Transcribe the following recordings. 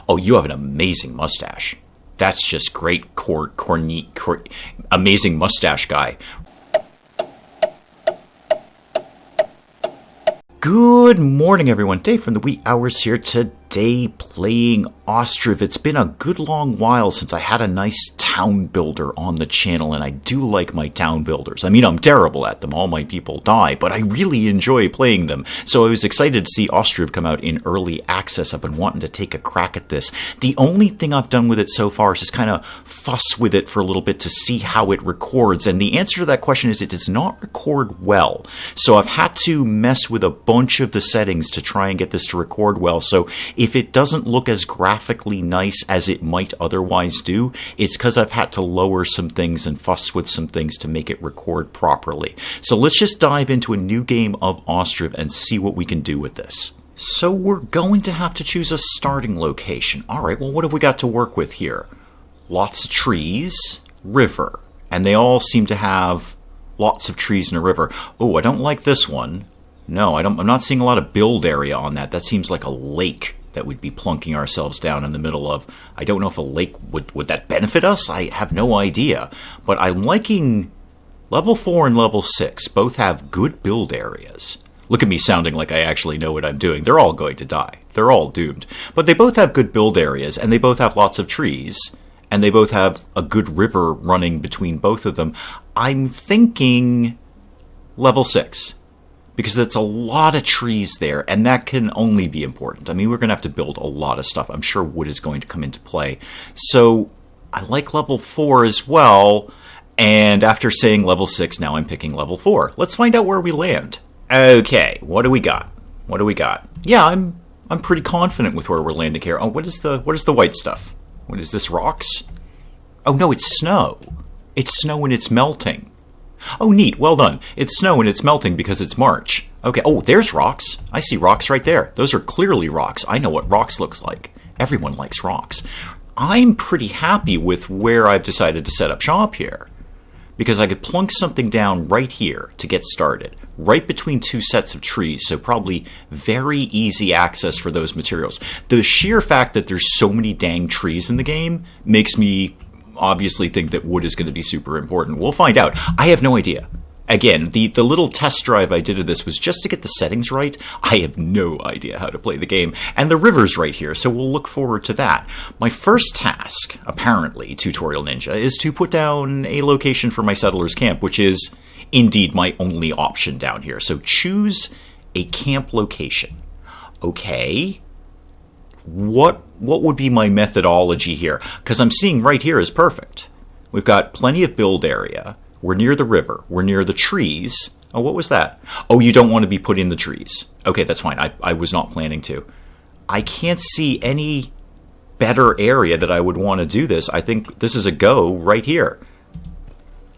Oh, you have an amazing mustache. That's just great, amazing mustache guy. Good morning, everyone. Dave from the wee hours here today playing Ostriv. It's been a good long while since I had a nice town builder on the channel, and I do like my town builders. I mean, I'm terrible at them. All my people die, but I really enjoy playing them. So I was excited to see Ostriv come out in early access. I've been wanting to take a crack at this. The only thing I've done with it so far is just kind of fuss with it for a little bit to see how it records. And the answer to that question is it does not record well. So I've had to mess with a bunch of the settings to try and get this to record well. So if it doesn't look as graphically nice as it might otherwise do, it's because I've had to lower some things and fuss with some things to make it record properly. So let's just dive into a new game of Ostriv and see what we can do with this. So we're going to have to choose a starting location. Alright, well, what have we got to work with here? Lots of trees, river, and they all seem to have lots of trees in a river. Oh, I don't like this one. No, I'm not seeing a lot of build area on that. That seems like a lake that we'd be plunking ourselves down in the middle of. I don't know if a lake would that benefit us? I have no idea. But I'm liking level 4 and level 6. Both have good build areas. Look at me sounding like I actually know what I'm doing. They're all going to die. They're all doomed. But they both have good build areas, and they both have lots of trees, and they both have a good river running between both of them. I'm thinking level 6. Because it's a lot of trees there, and that can only be important. I mean, we're going to have to build a lot of stuff. I'm sure wood is going to come into play. So I like level 4 as well, and after saying level 6, now I'm picking level 4. Let's find out where we land. Okay, what do we got? What do we got? Yeah, I'm pretty confident with where we're landing here. Oh, what is the white stuff? What is this, rocks? Oh no, it's snow. It's snow and it's melting. Oh, neat. Well done. It's snow and it's melting because it's March. Okay. Oh, there's rocks. I see rocks right there. Those are clearly rocks. I know what rocks looks like. Everyone likes rocks. I'm pretty happy with where I've decided to set up shop here, because I could plunk something down right here to get started, right between two sets of trees, so probably very easy access for those materials. The sheer fact that there's so many dang trees in the game makes me obviously think that wood is going to be super important. We'll find out. I have no idea. Again, the little test drive I did of this was just to get the settings right. I have no idea how to play the game. And the river's right here, so we'll look forward to that. My first task, apparently, Tutorial Ninja, is to put down a location for my settlers camp, which is indeed my only option down here. So choose a camp location. Okay. What would be my methodology here? Because I'm seeing right here is perfect. We've got plenty of build area. We're near the river. We're near the trees. Oh, what was that? Oh, you don't want to be put in the trees. Okay, that's fine. I was not planning to. I can't see any better area that I would want to do this. I think this is a go right here.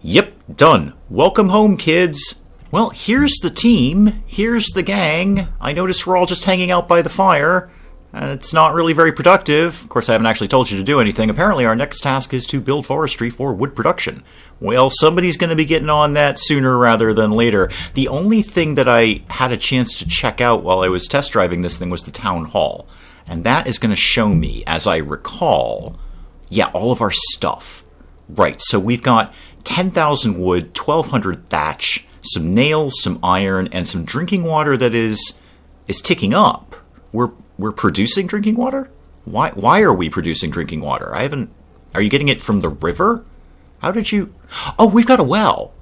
Yep, done. Welcome home, kids. Well, here's the team. Here's the gang. I notice we're all just hanging out by the fire. It's not really very productive. Of course, I haven't actually told you to do anything. Apparently, our next task is to build forestry for wood production. Well, somebody's going to be getting on that sooner rather than later. The only thing that I had a chance to check out while I was test driving this thing was the town hall. And that is going to show me, as I recall, yeah, all of our stuff. Right, so we've got 10,000 wood, 1,200 thatch, some nails, some iron, and some drinking water that is ticking up. We're producing drinking water? Why are we producing drinking water? Are you getting it from the river? How did you... Oh, we've got a well.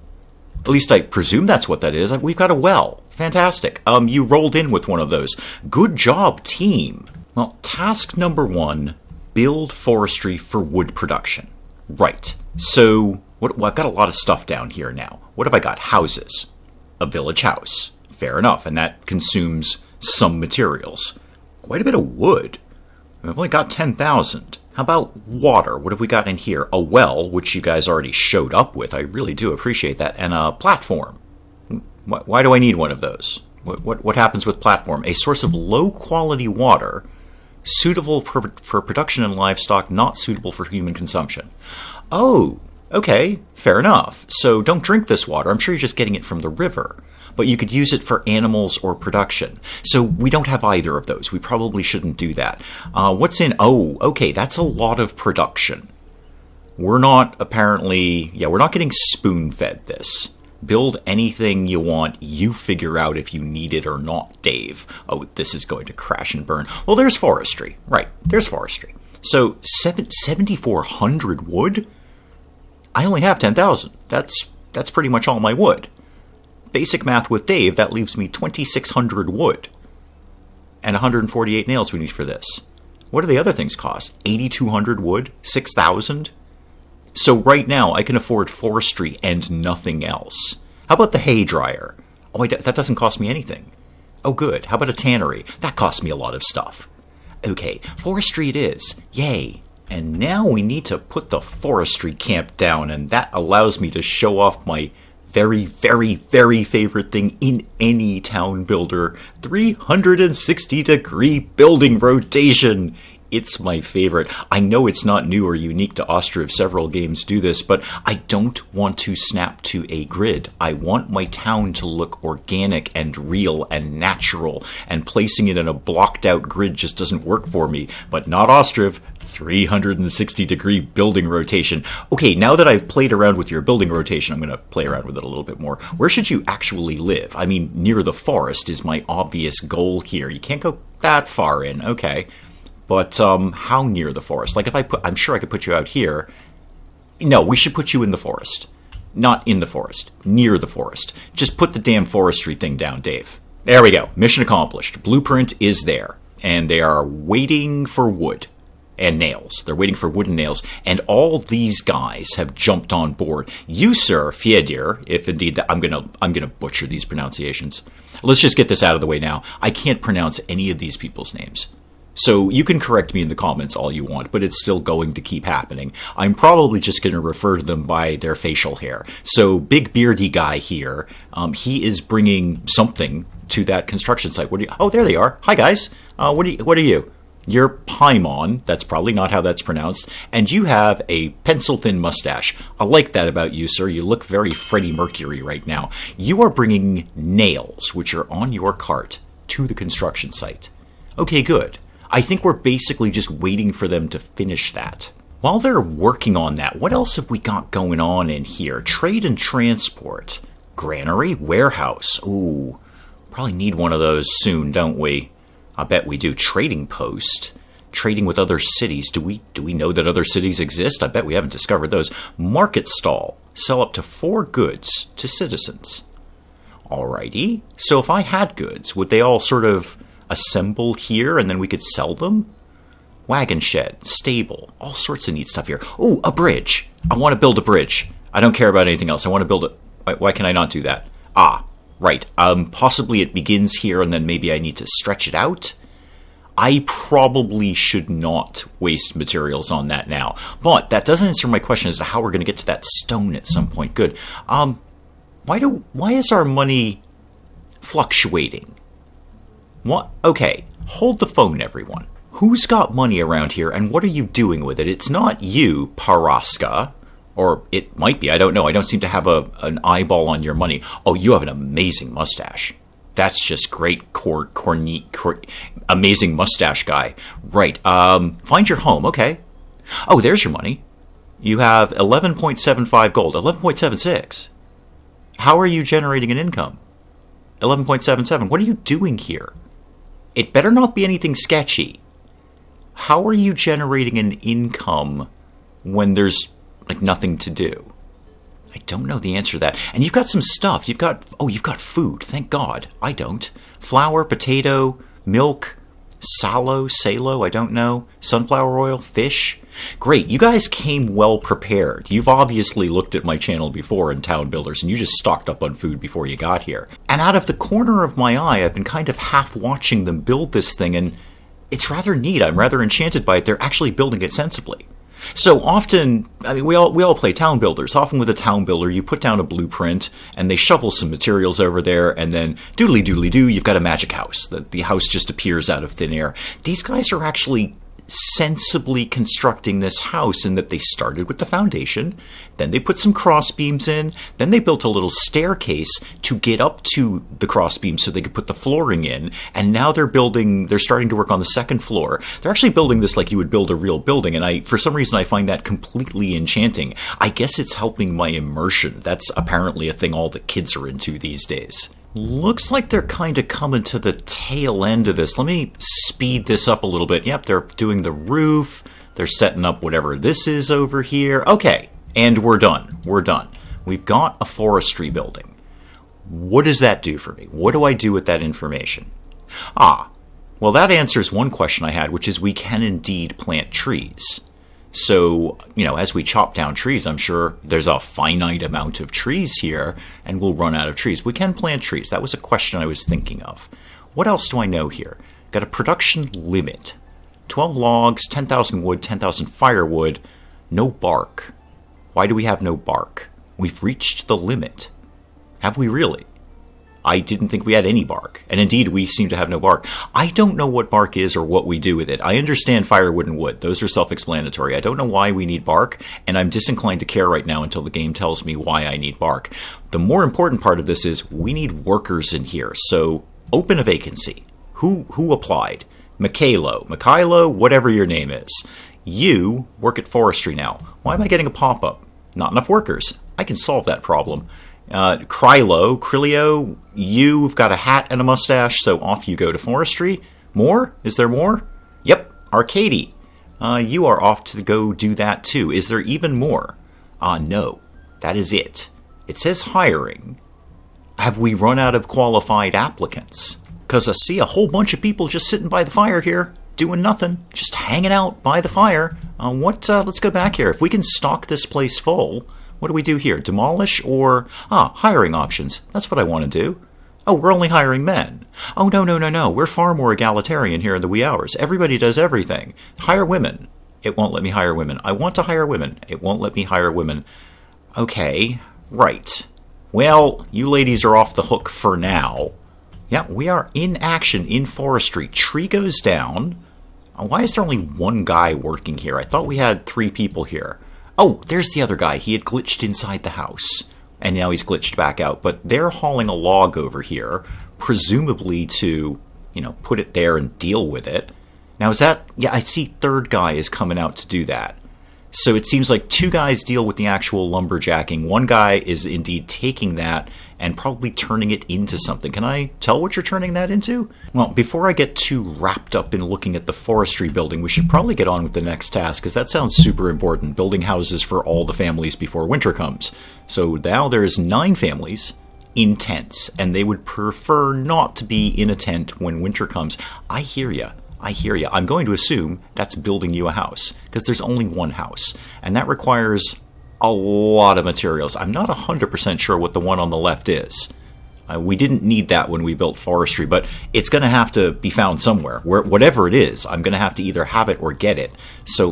At least I presume that's what that is. We've got a well. Fantastic. You rolled in with one of those. Good job, team. Well, task number 1, build forestry for wood production. Right. So, I've got a lot of stuff down here now. What have I got? Houses. A village house. Fair enough, and that consumes some materials. Quite a bit of wood. We've only got 10,000. How about water? What have we got in here? A well, which you guys already showed up with. I really do appreciate that. And a platform. Why do I need one of those? What happens with platform? A source of low-quality water, suitable for production and livestock, not suitable for human consumption. Oh, Okay, fair enough. So don't drink this water. I'm sure you're just getting it from the river. But you could use it for animals or production. So we don't have either of those. We probably shouldn't do that. What's in... Oh, okay, that's a lot of production. We're not apparently... Yeah, we're not getting spoon-fed this. Build anything you want. You figure out if you need it or not, Dave. Oh, this is going to crash and burn. Well, there's forestry. Right, there's forestry. So 7,400 wood? I only have 10,000. That's pretty much all my wood. Basic math with Dave, that leaves me 2,600 wood. And 148 nails we need for this. What do the other things cost? 8,200 wood? 6,000? So right now, I can afford forestry and nothing else. How about the hay dryer? Oh, that doesn't cost me anything. Oh, good. How about a tannery? That costs me a lot of stuff. Okay, forestry it is. Yay. And now we need to put the forestry camp down, and that allows me to show off my very, very, very favorite thing in any town builder, 360-degree building rotation. It's my favorite. I know it's not new or unique to Ostriv. Several games do this, but I don't want to snap to a grid. I want my town to look organic and real and natural, and placing it in a blocked-out grid just doesn't work for me. But not Ostriv. 360-degree building rotation. Okay, now that I've played around with your building rotation, I'm going to play around with it a little bit more. Where should you actually live? I mean, near the forest is my obvious goal here. You can't go that far in. Okay. But how near the forest? Like I'm sure I could put you out here. No, we should put you in the forest. Not in the forest. Near the forest. Just put the damn forestry thing down, Dave. There we go. Mission accomplished. Blueprint is there. And they are waiting for wood and nails. They're waiting for wood and nails. And all these guys have jumped on board. You, sir, Fjedir, if indeed that I'm gonna butcher these pronunciations. Let's just get this out of the way now. I can't pronounce any of these people's names. So you can correct me in the comments all you want, but it's still going to keep happening. I'm probably just going to refer to them by their facial hair. So big beardy guy here, he is bringing something to that construction site. Oh, there they are. Hi, guys. What are you? You're Paimon. That's probably not how that's pronounced. And you have a pencil-thin mustache. I like that about you, sir. You look very Freddie Mercury right now. You are bringing nails, which are on your cart, to the construction site. Okay, good. I think we're basically just waiting for them to finish that. While they're working on that, what else have we got going on in here? Trade and transport. Granary, warehouse. Ooh, probably need one of those soon, don't we? I bet we do. Trading post. Trading with other cities. Do we know that other cities exist? I bet we haven't discovered those. Market stall. Sell up to 4 goods to citizens. Alrighty. So if I had goods, would they all sort of assemble here and then we could sell them? Wagon shed, stable, all sorts of neat stuff here. Oh, a bridge. I want to build a bridge. I don't care about anything else. I want to build it. Why can I not do that? Ah, right. Possibly it begins here and then maybe I need to stretch it out. I probably should not waste materials on that now. But that doesn't answer my question as to how we're going to get to that stone at some point. Good. Why is our money fluctuating? What? Okay, hold the phone, everyone. Who's got money around here, and what are you doing with it? It's not you, Paraska. Or it might be, I don't know. I don't seem to have an eyeball on your money. Oh, you have an amazing mustache. That's just great, amazing mustache guy. Right, find your home, okay. Oh, there's your money. You have 11.75 gold, 11.76. How are you generating an income? 11.77. What are you doing here? It better not be anything sketchy. How are you generating an income when there's like nothing to do? I don't know the answer to that. And you've got some stuff. You've got food. Thank God. I don't. Flour, potato, milk, salo, I don't know. Sunflower oil, fish. Great. You guys came well prepared. You've obviously looked at my channel before in Town Builders, and you just stocked up on food before you got here. And out of the corner of my eye, I've been kind of half watching them build this thing, and it's rather neat. I'm rather enchanted by it. They're actually building it sensibly. So often, I mean, we all play town builders. Often with a town builder, you put down a blueprint and they shovel some materials over there, and then doodly doodly doo, you've got a magic house. The house just appears out of thin air. These guys are actually sensibly constructing this house in that they started with the foundation, then they put some cross beams in, then they built a little staircase to get up to the cross beams so they could put the flooring in, and now they're starting to work on the second floor. They're actually building this like you would build a real building, and for some reason I find that completely enchanting. I guess it's helping my immersion. That's apparently a thing all the kids are into these days. Looks like they're kind of coming to the tail end of this. Let me speed this up a little bit. Yep, they're doing the roof. They're setting up whatever this is over here. Okay, and we're done. We're done. We've got a forestry building. What does that do for me? What do I do with that information? Well, that answers one question I had, which is we can indeed plant trees. So, as we chop down trees, I'm sure there's a finite amount of trees here, and we'll run out of trees. We can plant trees. That was a question I was thinking of. What else do I know here? Got a production limit. 12 logs, 10,000 wood, 10,000 firewood, no bark. Why do we have no bark? We've reached the limit. Have we really? I didn't think we had any bark, and indeed we seem to have no bark. I don't know what bark is or what we do with it. I understand firewood and wood. Those are self-explanatory. I don't know why we need bark, and I'm disinclined to care right now until the game tells me why I need bark. The more important part of this is we need workers in here, so open a vacancy. Who applied? Mikhailo, whatever your name is. You work at Forestry now. Why am I getting a pop-up? Not enough workers. I can solve that problem. Krilio, you've got a hat and a mustache, so off you go to Forestry. More? Is there more? Yep, Arcady. You are off to go do that too. Is there even more? No. That is it. It says hiring. Have we run out of qualified applicants? Because I see a whole bunch of people just sitting by the fire here, doing nothing, just hanging out by the fire. Let's go back here. If we can stock this place full, what do we do here? Demolish or... hiring options. That's what I want to do. Oh, we're only hiring men. Oh, no. We're far more egalitarian here in the wee hours. Everybody does everything. Hire women. It won't let me hire women. I want to hire women. It won't let me hire women. Okay, right. Well, you ladies are off the hook for now. Yeah, we are in action in Forestry. Tree goes down. Why is there only one guy working here? I thought we had 3 people here. Oh, there's the other guy. He had glitched inside the house, and now he's glitched back out. But they're hauling a log over here, presumably to, put it there and deal with it. Now, is that... Yeah, I see third guy is coming out to do that. So it seems like 2 guys deal with the actual lumberjacking. 1 guy is indeed taking that and probably turning it into something. Can I tell what you're turning that into? Well, before I get too wrapped up in looking at the forestry building, we should probably get on with the next task, because that sounds super important. Building houses for all the families before winter comes. So now there's 9 families in tents, and they would prefer not to be in a tent when winter comes. I hear ya. I'm going to assume that's building you a house, because there's only 1 house, and that requires a lot of materials. I'm not 100% sure what the one on the left is. We didn't need that when we built Forestry, but it's going to have to be found somewhere. Whatever it is, I'm going to have to either have it or get it. So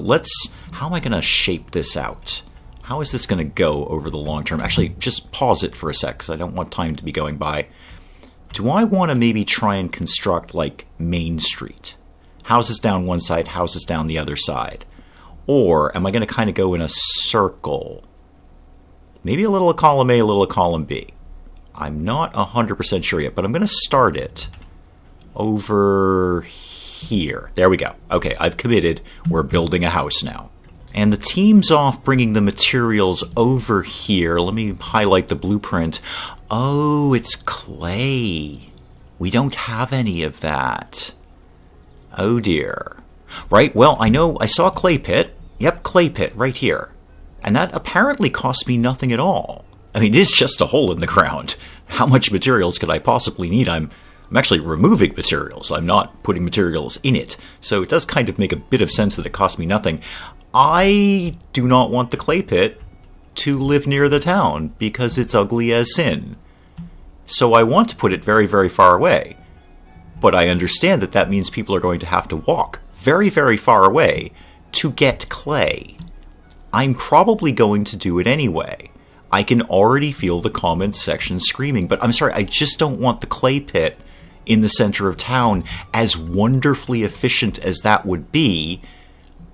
how am I going to shape this out? How is this going to go over the long term? Actually, just pause it for a sec, because I don't want time to be going by. Do I want to maybe try and construct like Main Street? Houses down one side, houses down the other side. Or am I going to kind of go in a circle? Maybe a little of column A, a little of column B. I'm not 100% sure yet, but I'm going to start it over here. There we go. Okay, I've committed. We're building a house now. And the team's off bringing the materials over here. Let me highlight the blueprint. Oh, it's clay. We don't have any of that. Oh dear. Right, well, I saw a clay pit. Yep, clay pit, right here. And that apparently cost me nothing at all. I mean, it is just a hole in the ground. How much materials could I possibly need? I'm actually removing materials. I'm not putting materials in it. So it does kind of make a bit of sense that it cost me nothing. I do not want the clay pit to live near the town because it's ugly as sin. So I want to put it very, very far away. But I understand that that means people are going to have to walk very, very far away to get clay. I'm probably going to do it anyway. I can already feel the comments section screaming, but I'm sorry, I just don't want the clay pit in the center of town, as wonderfully efficient as that would be,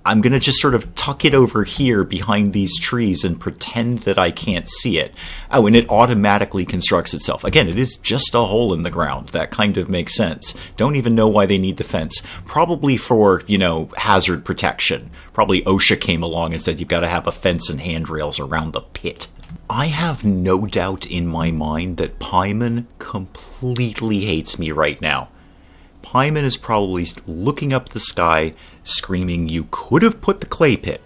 I'm going to just sort of tuck it over here behind these trees and pretend that I can't see it. Oh, and it automatically constructs itself. Again, it is just a hole in the ground. That kind of makes sense. Don't even know why they need the fence. Probably for, hazard protection. Probably OSHA came along and said you've got to have a fence and handrails around the pit. I have no doubt in my mind that Paimon completely hates me right now. Paimon is probably looking up the sky, screaming, "You could have put the clay pit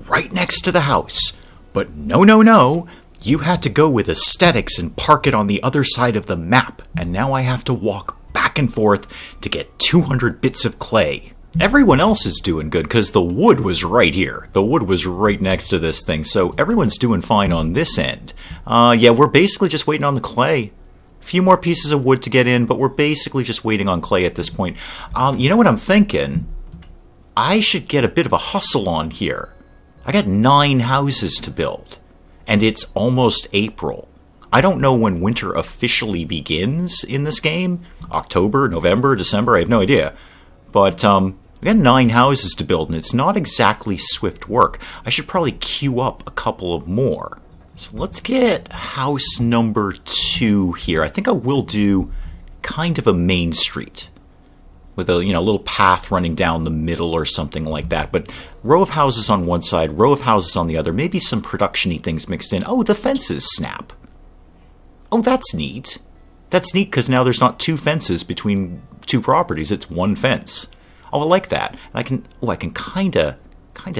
right next to the house, but no, you had to go with aesthetics and park it on the other side of the map, and now I have to walk back and forth to get 200 bits of clay." Everyone else is doing good because the wood was right here. The wood was right next to this thing, so everyone's doing fine on this end. Yeah, we're basically just waiting on the clay. Few more pieces of wood to get in, but we're basically just waiting on clay at this point. You know what I'm thinking? I should get a bit of a hustle on here. I got 9 houses to build, and it's almost April. I don't know when winter officially begins in this game. October, November, December, I have no idea. But we got 9 houses to build, and it's not exactly swift work. I should probably queue up a couple of more. So let's get house number 2 here. I think I will do kind of a main street with a little path running down the middle or something like that. But row of houses on one side, row of houses on the other. Maybe some production-y things mixed in. Oh, the fences snap. Oh, that's neat. That's neat because now there's not 2 fences between 2 properties. It's 1 fence. Oh, I like that. And I can kind of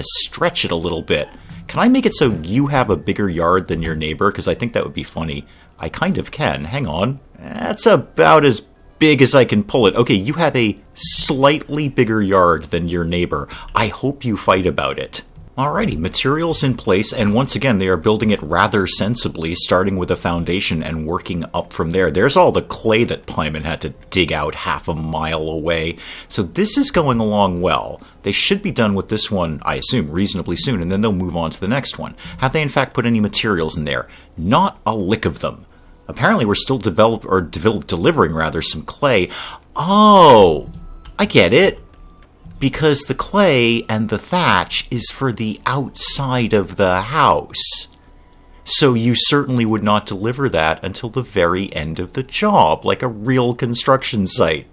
stretch it a little bit. Can I make it so you have a bigger yard than your neighbor? Because I think that would be funny. I kind of can. Hang on. That's about as big as I can pull it. Okay, you have a slightly bigger yard than your neighbor. I hope you fight about it. Alrighty, materials in place, and once again, they are building it rather sensibly, starting with a foundation and working up from there. There's all the clay that Paimon had to dig out half a mile away. So this is going along well. They should be done with this one, I assume, reasonably soon, and then they'll move on to the next one. Have they in fact put any materials in there? Not a lick of them. Apparently we're still delivering some clay. Oh, I get it. Because the clay and the thatch is for the outside of the house. So you certainly would not deliver that until the very end of the job, like a real construction site.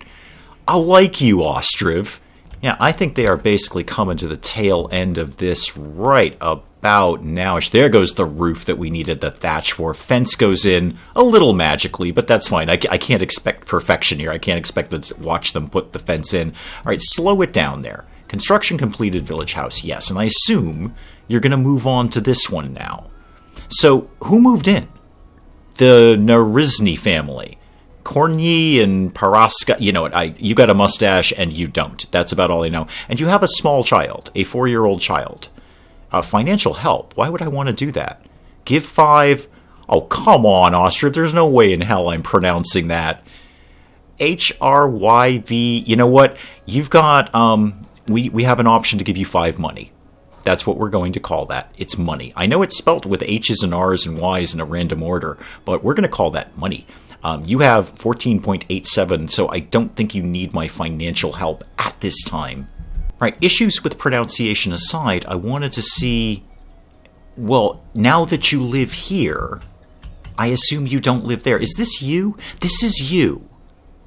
I like you, Ostriv. Yeah, I think they are basically coming to the tail end of this right about now. There goes the roof that we needed the thatch for. Fence goes in a little magically, but that's fine. I can't expect perfection here. I can't expect to watch them put the fence in. All right, slow it down there. Construction completed village house, yes. And I assume you're going to move on to this one now. So, who moved in? The Narizny family. Kornyi and Paraska, you know what, you got a mustache and you don't. That's about all I know. And you have a small child, a 4-year-old child. Financial help, why would I want to do that? Give 5, oh come on Ostriv, there's no way in hell I'm pronouncing that. HRYV, you know what, you've got, we have an option to give you 5 money. That's what we're going to call that. It's money. I know it's spelt with H's and R's and Y's in a random order, but we're going to call that money. You have 14.87, so I don't think you need my financial help at this time. Right, issues with pronunciation aside, I wanted to see, well, now that you live here, I assume you don't live there. Is this you? This is you.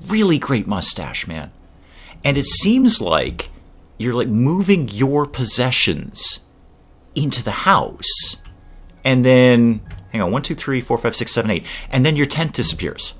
Really great mustache, man. And it seems like you're like moving your possessions into the house. And then, hang on, 1, 2, 3, 4, 5, 6, 7, 8. And then your tent disappears.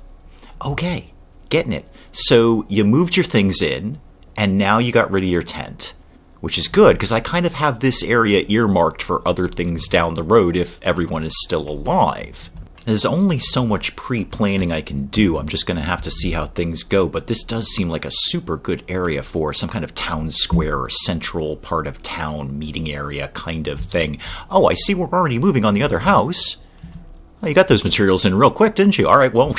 Okay, getting it. So you moved your things in, and now you got rid of your tent. Which is good, because I kind of have this area earmarked for other things down the road if everyone is still alive. There's only so much pre-planning I can do. I'm just going to have to see how things go. But this does seem like a super good area for some kind of town square or central part of town meeting area kind of thing. Oh, I see we're already moving on the other house. Oh, you got those materials in real quick, didn't you? All right, well,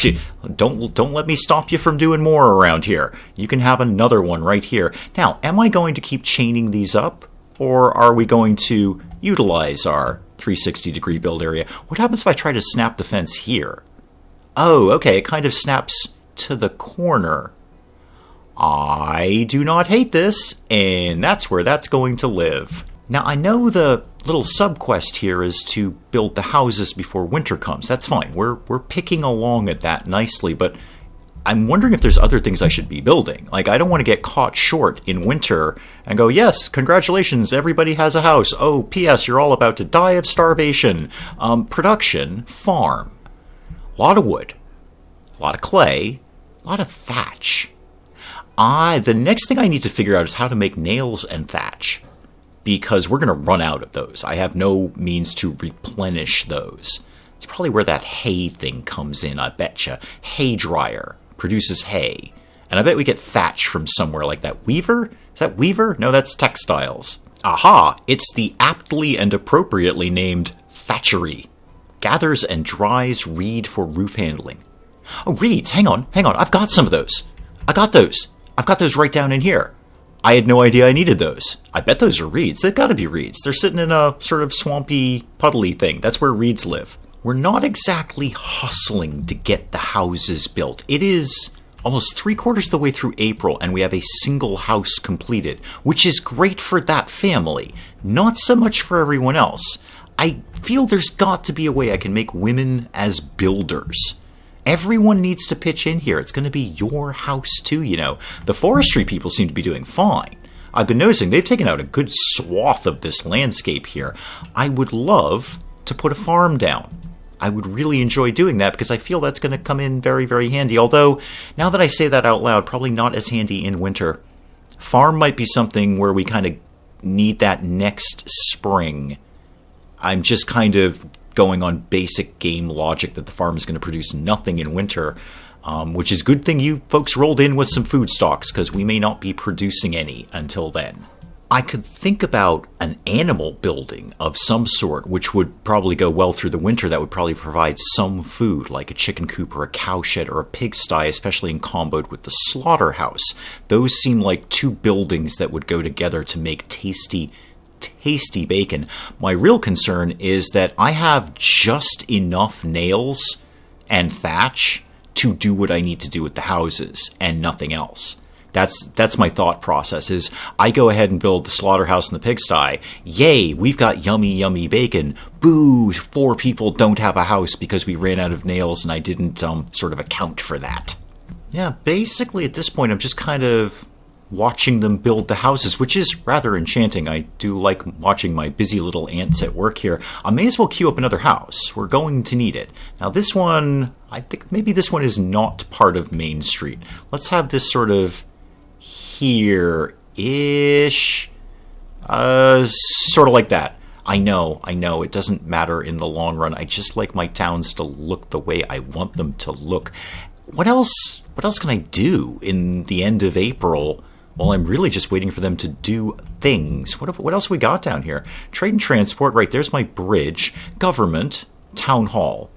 don't let me stop you from doing more around here. You can have another one right here. Now, am I going to keep chaining these up? Or are we going to utilize our 360-degree build area? What happens if I try to snap the fence here? Oh, okay, it kind of snaps to the corner. I do not hate this, and that's where that's going to live. Now, I know the little sub-quest here is to build the houses before winter comes. That's fine. We're picking along at that nicely, but I'm wondering if there's other things I should be building. Like, I don't want to get caught short in winter and go, yes, congratulations, everybody has a house. Oh, P.S., you're all about to die of starvation. Production, farm. A lot of wood. A lot of clay. A lot of thatch. The next thing I need to figure out is how to make nails and thatch, because we're going to run out of those. I have no means to replenish those. It's probably where that hay thing comes in, I betcha. Hay dryer produces hay. And I bet we get thatch from somewhere like that. Weaver? Is that Weaver? No, that's textiles. Aha! It's the aptly and appropriately named thatchery. Gathers and dries reed for roof handling. Oh, reeds. Hang on. I've got some of those. I've got those right down in here. I had no idea I needed those. I bet those are reeds. They've got to be reeds. They're sitting in a sort of swampy, puddly thing. That's where reeds live. We're not exactly hustling to get the houses built. It is almost 3/4 of the way through April, and we have a single house completed, which is great for that family. Not so much for everyone else. I feel there's got to be a way I can make women as builders. Everyone needs to pitch in here. It's going to be your house too, you know. The forestry people seem to be doing fine. I've been noticing they've taken out a good swath of this landscape here. I would love to put a farm down. I would really enjoy doing that because I feel that's going to come in very, very handy. Although, now that I say that out loud, probably not as handy in winter. Farm might be something where we kind of need that next spring. I'm just kind of going on basic game logic that the farm is going to produce nothing in winter, which is a good thing you folks rolled in with some food stocks, because we may not be producing any until then. I could think about an animal building of some sort, which would probably go well through the winter. That would probably provide some food, like a chicken coop or a cow shed or a pigsty, especially in combo with the slaughterhouse. Those seem like two buildings that would go together to make tasty bacon. My real concern is that I have just enough nails and thatch to do what I need to do with the houses and nothing else. That's my thought process, is I go ahead and build the slaughterhouse and the pigsty. Yay, we've got yummy bacon. Boo, 4 people don't have a house because we ran out of nails and I didn't sort of account for that. Yeah, basically at this point I'm just kind of watching them build the houses, which is rather enchanting. I do like watching my busy little ants at work here. I may as well queue up another house. We're going to need it. Now this one, I think maybe this one is not part of Main Street. Let's have this sort of here-ish. Sort of like that. I know, it doesn't matter in the long run. I just like my towns to look the way I want them to look. What else can I do in the end of April? Well, I'm really just waiting for them to do things. What else we got down here? Trade and transport, right, there's my bridge. Government, town hall.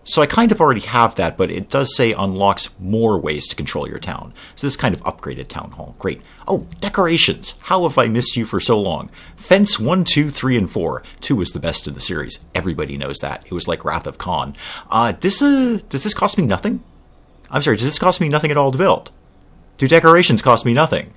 So I kind of already have that, but it does say unlocks more ways to control your town. So this is kind of upgraded town hall. Great. Oh, decorations. How have I missed you for so long? Fence 1, 2, 3, and 4. 2 was the best in the series. Everybody knows that. It was like Wrath of Khan. Does this cost me nothing? I'm sorry, does this cost me nothing at all to build? Do decorations cost me nothing?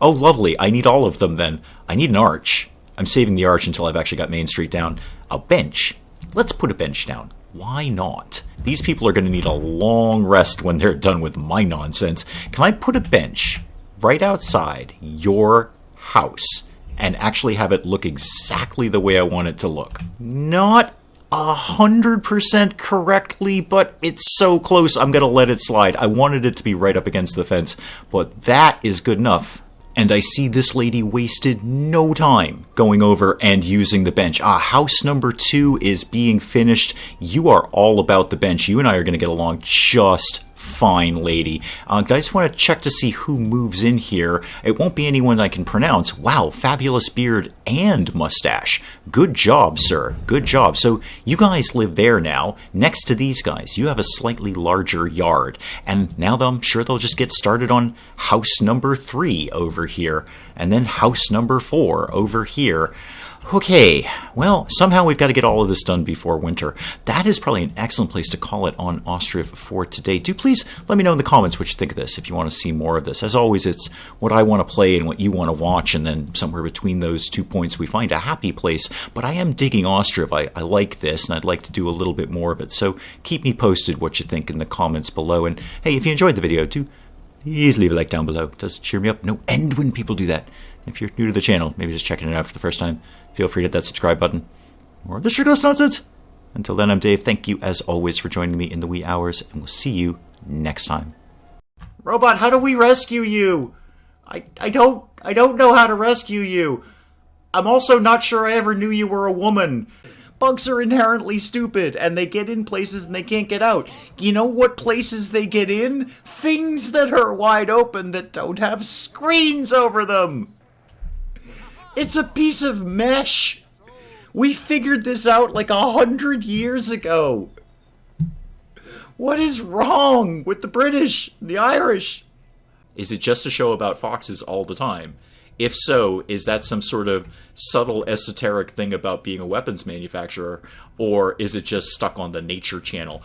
Oh, lovely. I need all of them then. I need an arch. I'm saving the arch until I've actually got Main Street down. A bench. Let's put a bench down. Why not? These people are going to need a long rest when they're done with my nonsense. Can I put a bench right outside your house and actually have it look exactly the way I want it to look? Not 100% correctly, but it's so close I'm going to let it slide. I wanted it to be right up against the fence, but that is good enough. And I see this lady wasted no time going over and using the bench. House number 2 is being finished. You are all about the bench. You and I are going to get along just fine, lady. I just want to check to see who moves in here. It won't be anyone I can pronounce. Wow, fabulous beard and mustache. Good job, sir. Good job. So you guys live there now, next to these guys. You have a slightly larger yard. And now I'm sure they'll just get started on house number 3 over here. And then house number 4 over here. Okay, well, somehow we've got to get all of this done before winter. That is probably an excellent place to call it on Ostriv for today. Do please let me know in the comments what you think of this, if you want to see more of this. As always, it's what I want to play and what you want to watch, and then somewhere between those 2 points we find a happy place. But I am digging Ostriv. I like this, and I'd like to do a little bit more of it. So keep me posted what you think in the comments below. And hey, if you enjoyed the video, do please leave a like down below. It does cheer me up no end when people do that. If you're new to the channel, maybe just checking it out for the first time, feel free to hit that subscribe button. Or this ridiculous nonsense. Until then, I'm Dave. Thank you, as always, for joining me in the wee hours, and we'll see you next time. Robot, how do we rescue you? I don't know how to rescue you. I'm also not sure I ever knew you were a woman. Bugs are inherently stupid, and they get in places and they can't get out. You know what places they get in? Things that are wide open that don't have screens over them. It's a piece of mesh. We figured this out like 100 years ago. What is wrong with the British, the Irish? Is it just a show about foxes all the time? If so, is that some sort of subtle esoteric thing about being a weapons manufacturer, or is it just stuck on the Nature Channel?